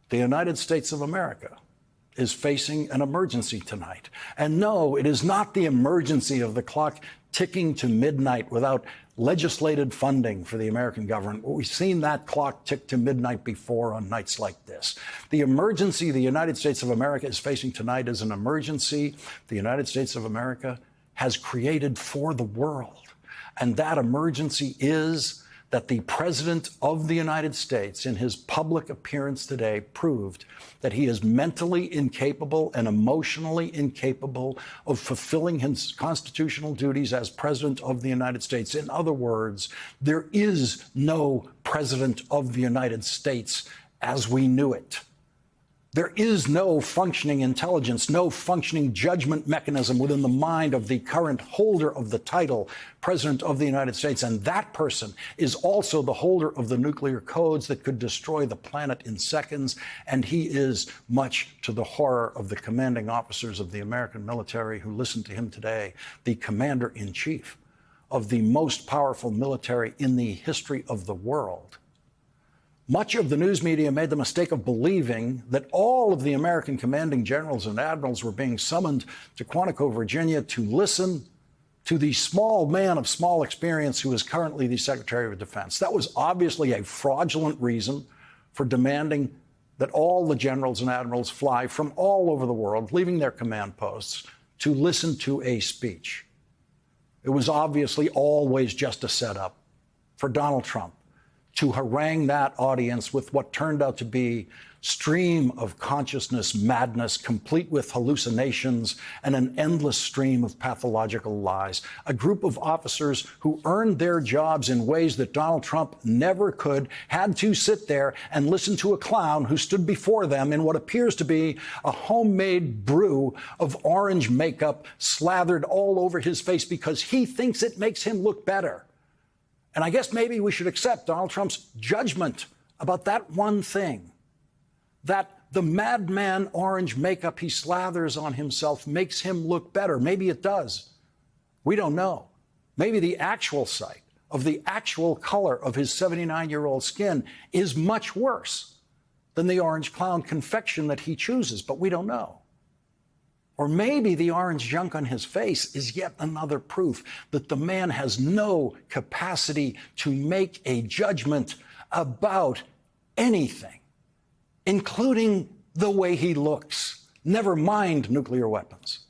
the United States of America is facing an emergency tonight. And no, it is not the emergency of the clock ticking to midnight without legislated funding for the American government. We've seen that clock tick to midnight before on nights like this. The emergency the United States of America is facing tonight is an emergency the United States of America has created for the world. And that emergency is that the President of the United States, in his public appearance today, proved that he is mentally incapable and emotionally incapable of fulfilling his constitutional duties as President of the United States. In other words, there is no President of the United States as we knew it. There is no functioning intelligence, no functioning judgment mechanism within the mind of the current holder of the title, President of the United States. And that person is also the holder of the nuclear codes that could destroy the planet in seconds. And he is, much to the horror of the commanding officers of the American military who listened to him today, the commander-in-chief of the most powerful military in the history of the world. Much of the news media made the mistake of believing that all of the American commanding generals and admirals were being summoned to Quantico, Virginia, to listen to the small man of small experience who is currently the Secretary of Defense. That was obviously a fraudulent reason for demanding that all the generals and admirals fly from all over the world, leaving their command posts, to listen to a speech. It was obviously always just a setup for Donald Trump to harangue that audience with what turned out to be stream of consciousness madness, complete with hallucinations and an endless stream of pathological lies. A group of officers who earned their jobs in ways that Donald Trump never could, had to sit there and listen to a clown who stood before them in what appears to be a homemade brew of orange makeup slathered all over his face because he thinks it makes him look better. And I guess maybe we should accept Donald Trump's judgment about that one thing, that the madman orange makeup he slathers on himself makes him look better. Maybe it does. We don't know. Maybe the actual sight of the actual color of his 79-year-old skin is much worse than the orange clown confection that he chooses, but we don't know. Or maybe the orange junk on his face is yet another proof that the man has no capacity to make a judgment about anything, including the way he looks. Never mind nuclear weapons.